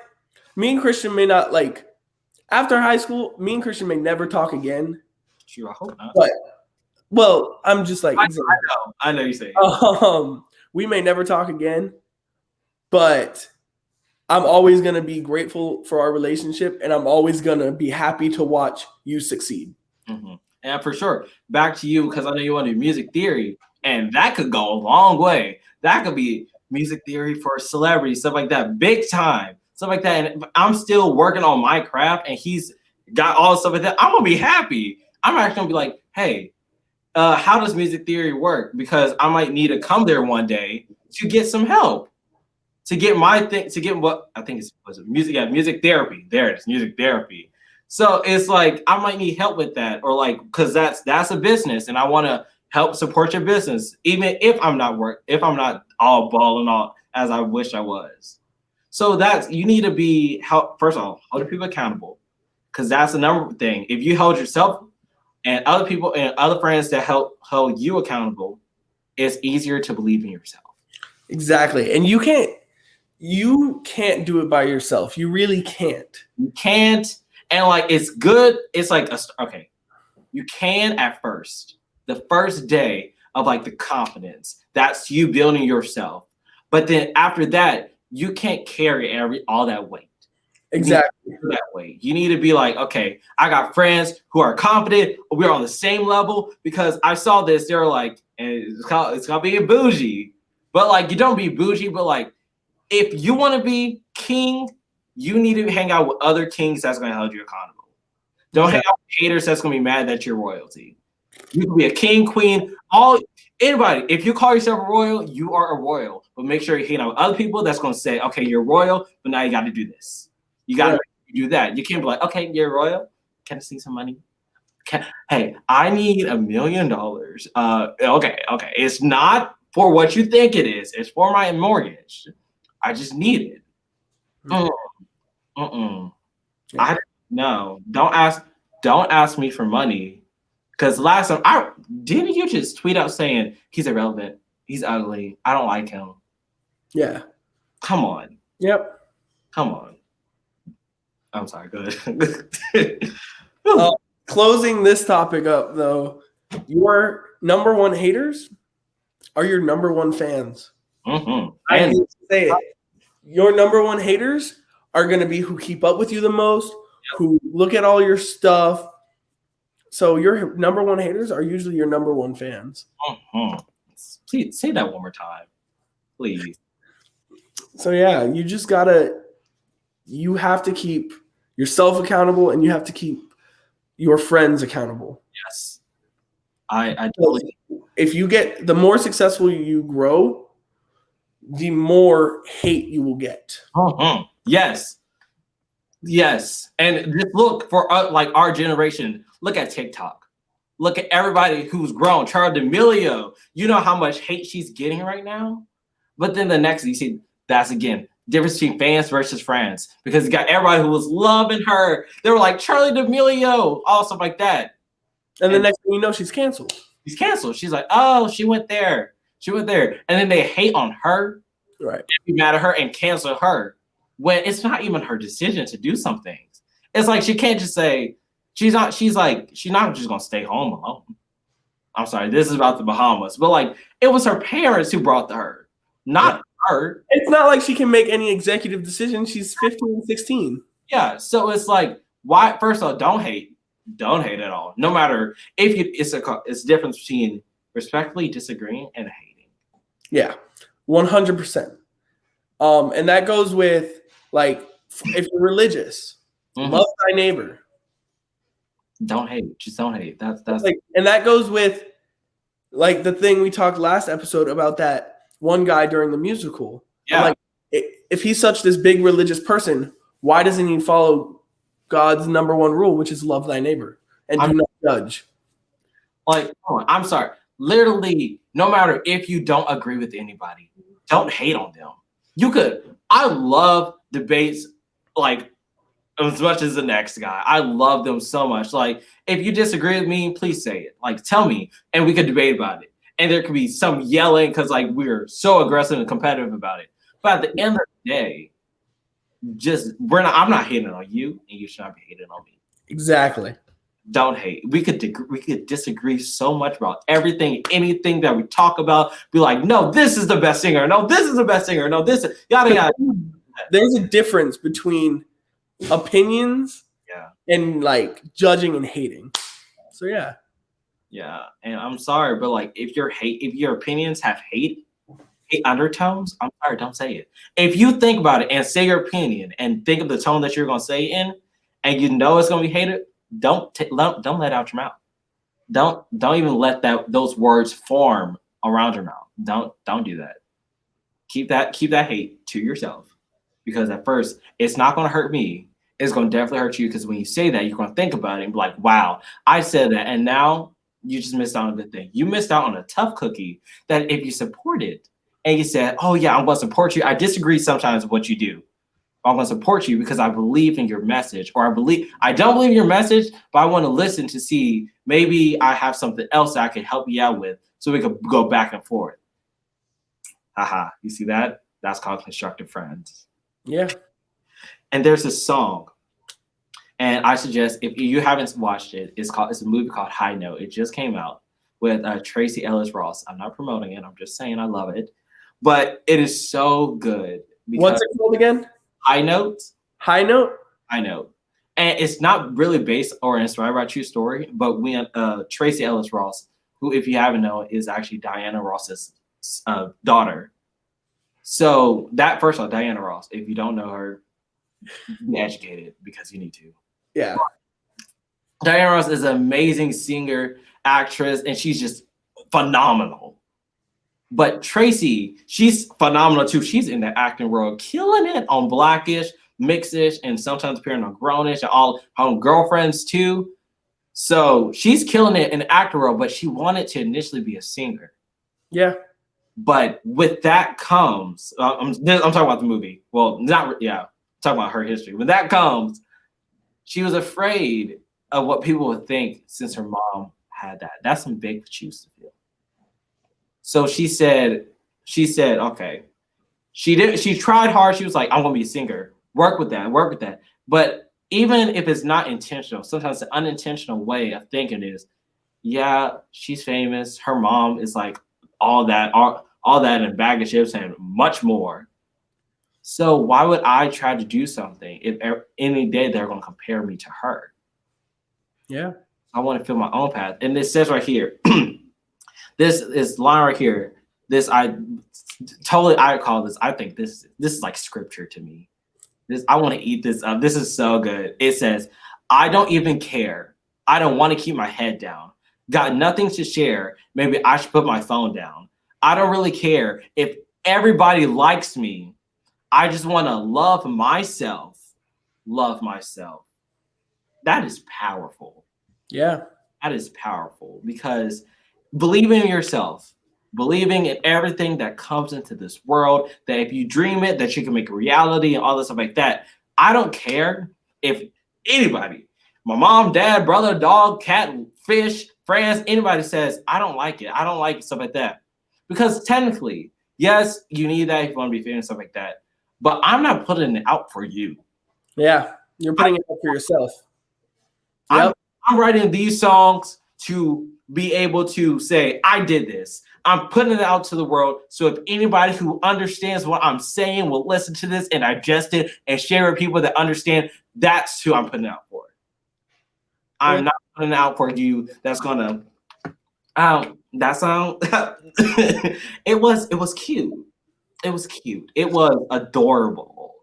Me and Christian may not like, after high school, me and Christian may never talk again. Sure, I hope not. But, well, I'm just like, I know you're saying. We may never talk again, but I'm always going to be grateful for our relationship, and I'm always going to be happy to watch you succeed. Mm-hmm. And for sure, back to you, because I know you want to do music theory, and that could go a long way. That could be music theory for celebrities, stuff like that, big time, stuff like that. And I'm still working on my craft, and he's got all the stuff like that. I'm going to be happy. I'm actually going to be like, hey, how does music theory work? Because I might need to come there one day to get some help. To get my thing, to get what I think was music, music therapy. There it is, music therapy. So it's like I might need help with that, or like because that's a business, and I want to help support your business, even if I'm not all ball and all as I wish I was. So that's you need to be first of all, hold people accountable, because that's the number one thing. If you hold yourself and other people and other friends that hold you accountable, it's easier to believe in yourself. Exactly, and you can't do it by yourself. You really can't. You can't. And like, it's good. It's like, okay, you can at first, the first day of like the confidence, that's you building yourself. But then after that, you can't carry all that weight. Exactly. That way. You need to be like, okay, I got friends who are confident. We're on the same level, because I saw this. They're like, and it's gonna be bougie, but like, you don't be bougie, but like, if you want to be king, you need to hang out with other kings that's going to hold you accountable. Don't hang out with haters that's going to be mad that you're royalty. You can be a king, queen, anybody. If you call yourself a royal, you are a royal. But make sure you hang out with other people that's going to say, okay, you're royal, but now you got to do this. You got to do that. You can't be like, okay, you're royal. Can I see some money? Hey, I need $1 million. Okay. It's not for what you think it is. It's for my mortgage. I just need it. I no. Don't ask me for money. Because last time didn't you just tweet out saying he's irrelevant, he's ugly, I don't like him. Yeah. Come on. Yep. Come on. I'm sorry. Go ahead. Closing this topic up though, your number one haters are your number one fans. Mm-hmm. I need to say it. Your number one haters are going to be who keep up with you the most, who look at all your stuff. So your number one haters are usually your number one fans. Mm-hmm. Please say that one more time, please. So yeah, you have to keep yourself accountable, and you have to keep your friends accountable. Yes. I totally. If you get, the more successful you grow, the more hate you will get. Yes. Yes. And just look for like our generation. Look at TikTok. Look at everybody who's grown. Charli D'Amelio. You know how much hate she's getting right now? But then the next, you see, that's again, difference between fans versus friends. Because you got everybody who was loving her. They were like, Charli D'Amelio, all stuff like that. And the next thing you know, she's canceled. She's canceled. She's like, oh, she went there. She went there. And then they hate on her. Right. Be mad at her and cancel her. When it's not even her decision to do some things. It's like she can't just say, she's not just gonna stay home alone. I'm sorry, this is about the Bahamas. But like it was her parents who brought her, not her. It's not like she can make any executive decisions. She's 15, 16. Yeah. So it's like, why? First of all, don't hate. Don't hate at all. No matter if you, it's a difference between respectfully disagreeing and hating. Yeah, 100%. And that goes with like if you're religious, love thy neighbor. Don't hate. Just don't hate. That's like, and that goes with like the thing we talked last episode about that one guy during the musical. Yeah. Like, if he's such this big religious person, why doesn't he follow God's number one rule, which is love thy neighbor and do not judge? Like, I'm sorry. Literally, no matter if you don't agree with anybody, don't hate on them. You could. I love debates like as much as the next guy. I love them so much. Like, if you disagree with me, please say it. Like, tell me, and we could debate about it. And there could be some yelling because like we're so aggressive and competitive about it. But at the end of the day, I'm not hating on you, and you should not be hating on me. Exactly. Don't hate. We could disagree so much about everything, anything that we talk about. Be like, no, this is the best singer. No, this is the best singer. No, this is yada yada. There's a difference between opinions and like judging and hating. So yeah. Yeah, and I'm sorry, but like if your opinions have hate undertones, I'm sorry, don't say it. If you think about it and say your opinion and think of the tone that you're gonna say in, and you know it's gonna be hated, don't let out your mouth. Don't even let those words form around your mouth. Don't do that. Keep that hate to yourself, because at first it's not gonna hurt me. It's gonna definitely hurt you, because when you say that, you're gonna think about it and be like, wow, I said that, and now you just missed out on a good thing. You missed out on a tough cookie that if you supported and you said, oh yeah, I'm gonna support you. I disagree sometimes with what you do. I'm gonna support you because I believe in your message, or I don't believe in your message, but I want to listen to see maybe I have something else that I can help you out with, so we could go back and forth. Haha, you see that? That's called constructive friends. Yeah. And there's a song, and I suggest if you haven't watched it, it's a movie called High Note. It just came out with Tracy Ellis Ross. I'm not promoting it. I'm just saying I love it, but it is so good. What's it called again? High Note. High Note. High Note. And it's not really based or inspired by a true story, but when Tracy Ellis Ross, who, if you haven't known, is actually Diana Ross's daughter. So that, first of all, Diana Ross, if you don't know her, be educated, because you need to. Yeah. Diana Ross is an amazing singer, actress, and she's just phenomenal. But Tracy, she's phenomenal too. She's in the acting world, killing it on Blackish, Mixish, and sometimes appearing on Grownish, and all her girlfriends too. So she's killing it in the acting world, but she wanted to initially be a singer. Yeah. But with that comes, I'm talking about the movie. Well, talking about her history. When that comes, she was afraid of what people would think since her mom had that. That's some big shoes to fill. So she said, okay. She tried hard. She was like, I'm gonna be a singer. Work with that. But even if it's not intentional, sometimes the unintentional way of thinking is, yeah, she's famous. Her mom is like all that in bag of chips and much more. So why would I try to do something if any day they're going to compare me to her? Yeah. I want to feel my own path. And this says right here, this is line right here. I call this, I think this is like scripture to me. I want to eat this up. This is so good. It says, I don't even care I don't want to keep my head down. Got nothing to share. Maybe I should put my phone down. I don't really care if everybody likes me. I just want to love myself. Love myself. That is powerful. Yeah. That is powerful because believing in yourself, believing in everything that comes into this world, that if you dream it, that you can make a reality and all this stuff like that. I don't care if anybody, my mom, dad, brother, dog, cat, fish, friends, anybody says, I don't like it. I don't like it, stuff like that. Because technically, yes, you need that if you want to be famous, stuff like that. But I'm not putting it out for you. Yeah. You're putting it up for yourself. Yep. I'm writing these songs to be able to say, I did this. I'm putting it out to the world. So if anybody who understands what I'm saying will listen to this and digest it and share with people that understand, that's who I'm putting it out for. I'm not putting it out for you that's gonna that song. it was cute. It was cute. It was adorable.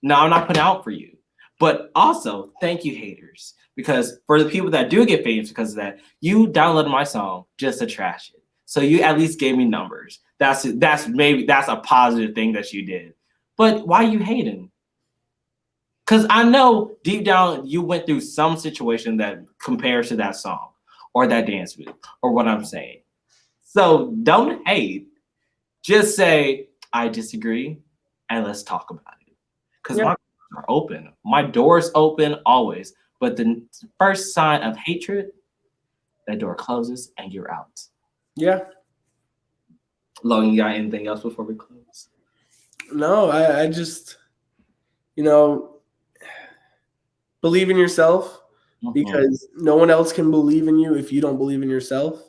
No, I'm not putting it out for you. But also, thank you, haters. Because for the people that do get famous because of that, you downloaded my song just to trash it. So you at least gave me numbers. That's a positive thing that you did. But why you hating? Because I know deep down you went through some situation that compares to that song or that dance move or what I'm saying. So don't hate. Just say, I disagree and let's talk about it. Because my doors are open. My door's open always. But the first sign of hatred, that door closes and you're out. Yeah. Logan, you got anything else before we close? No, I just, believe in yourself because no one else can believe in you if you don't believe in yourself.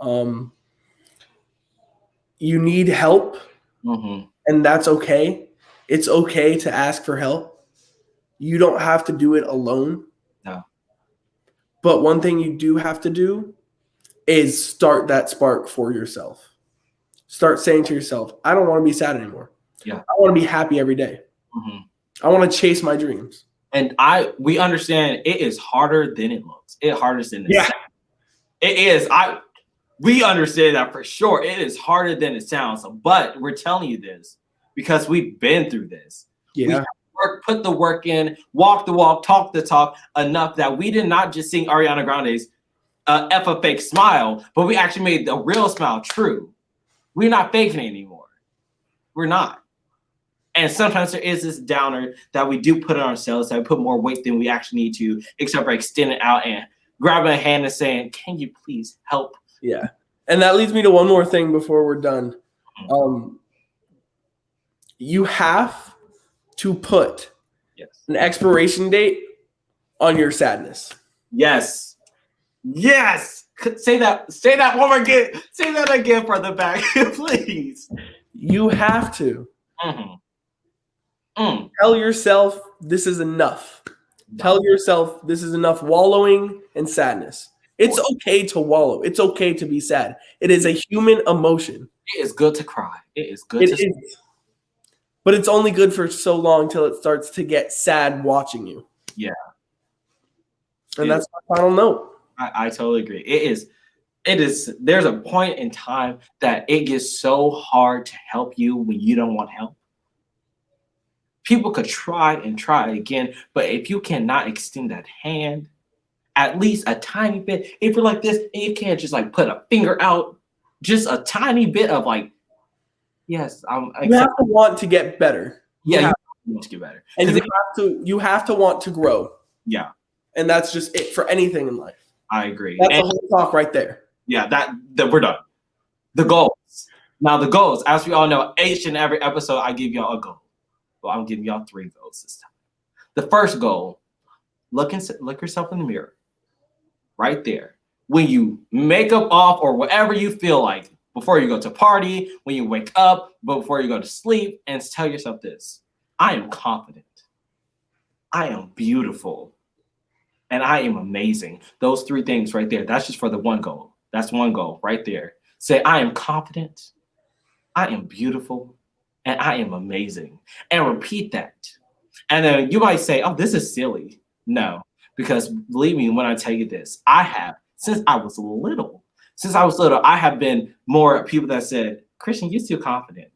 You need help, and that's okay. It's okay to ask for help. You don't have to do it alone. No. But one thing you do have to do is start that spark for yourself. Start saying to yourself, I don't want to be sad anymore. Yeah. I want to be happy every day. I want to chase my dreams. And we understand it is harder than it looks. It's harder than it sounds. It is. We understand that for sure. It is harder than it sounds. But we're telling you this because we've been through this. Yeah. We have put the work in, walk the walk, talk the talk enough that we did not just sing Ariana Grande's F a fake smile, but we actually made the real smile true. We're not faking it anymore. We're not. And sometimes there is this downer that we do put on ourselves, that we put more weight than we actually need to, except for extending out and grabbing a hand and saying, can you please help? Yeah. And that leads me to one more thing before we're done. You have to put an expiration date on your sadness. Yes. Yes. Say that one more again. Say that again for the back, please. You have to. Tell yourself this is enough. Tell yourself this is enough wallowing in sadness. It's okay to wallow. It's okay to be sad. It is a human emotion. It is good to cry. It is good to is. But it's only good for so long till it starts to get sad watching you. Yeah. And that's my final note. I totally agree. It is. There's a point in time that it gets so hard to help you when you don't want help. People could try and try again, but if you cannot extend that hand, at least a tiny bit, if you're like this, and you can't just like put a finger out, just a tiny bit of like, yes, you have to want to get better. Yeah, you have to want to get better. And you have to want to grow. Yeah. And that's just it for anything in life. I agree. That's the whole talk right there. Yeah, that we're done. The goals. Now the goals, as we all know, each and every episode I give y'all a goal. Well, I'm giving y'all 3 goals this time. The first goal, look yourself in the mirror. Right there. When you make up off or whatever you feel like, before you go to party, when you wake up, before you go to sleep, and tell yourself this: I am confident. I am beautiful. And I am amazing. Those 3 things right there. That's just for the one goal. That's one goal right there. Say, I am confident. I am beautiful. And I am amazing. And repeat that. And then you might say, oh, this is silly. No. Because believe me when I tell you this, I have since I was little. I have been more people that said, Christian, you're too confident.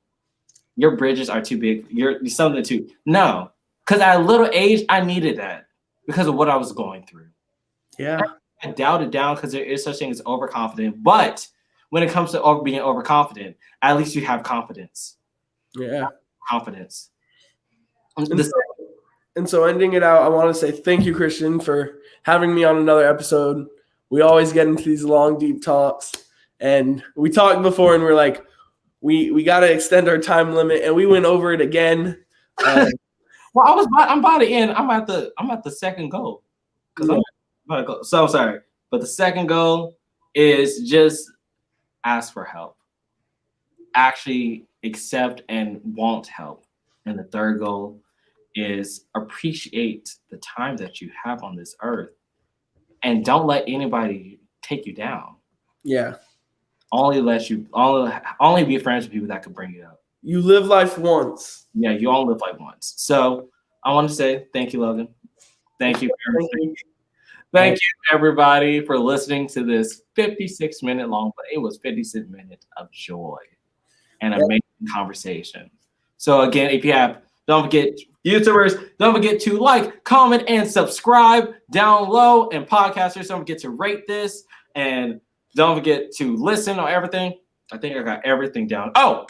Your bridges are too big. You're something too. No, because at a little age, I needed that because of what I was going through. Yeah. I doubt it down because there is such thing as overconfident. But when it comes to being overconfident, at least you have confidence. Yeah. Confidence. And so ending it out, I want to say thank you, Christian, for having me on another episode. We always get into these long, deep talks. And we talked before and we're like, we got to extend our time limit, and we went over it again. Well, I'm about to end. I'm at the second goal. Because I'm about to go. So sorry. But the second goal is just ask for help. Actually accept and want help. And the third goal is appreciate the time that you have on this earth. And don't let anybody take you down. Yeah. Only be friends with people that can bring you up. You live life once. Yeah, you only live life once. So I want to say thank you, Logan. Thank you, everybody. Thank you, everybody, for listening to this 56-minute long, but it was 56 minutes of joy and amazing conversation. So again, if you have, don't forget, YouTubers, don't forget to like, comment, and subscribe down low. And podcasters, don't forget to rate this. And don't forget to listen on everything. I think I got everything down. Oh,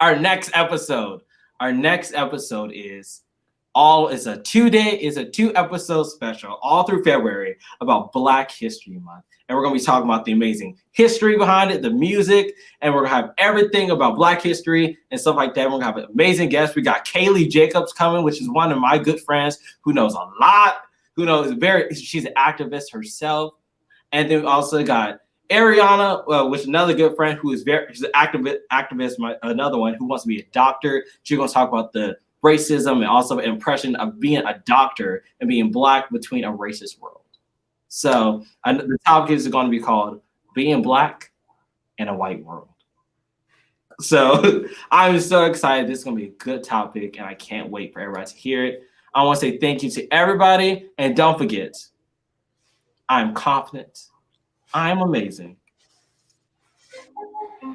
our next episode is a 2-episode special all through February about Black History Month. And we're going to be talking about the amazing history behind it, the music, and we're going to have everything about Black history and stuff like that. We're going to have an amazing guest. We got Kaylee Jacobs coming, which is one of my good friends who knows a lot, she's an activist herself. And then we also got Ariana, which is another good friend she's an activist, another one who wants to be a doctor. She's going to talk about the racism and also impression of being a doctor and being Black between a racist world. So the topic is going to be called Being Black in a White World. So I'm so excited. This is going to be a good topic, and I can't wait for everybody to hear it. I want to say thank you to everybody, and don't forget, I'm confident, I'm amazing,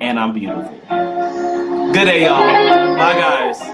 and I'm beautiful. Good day, y'all. Bye, guys.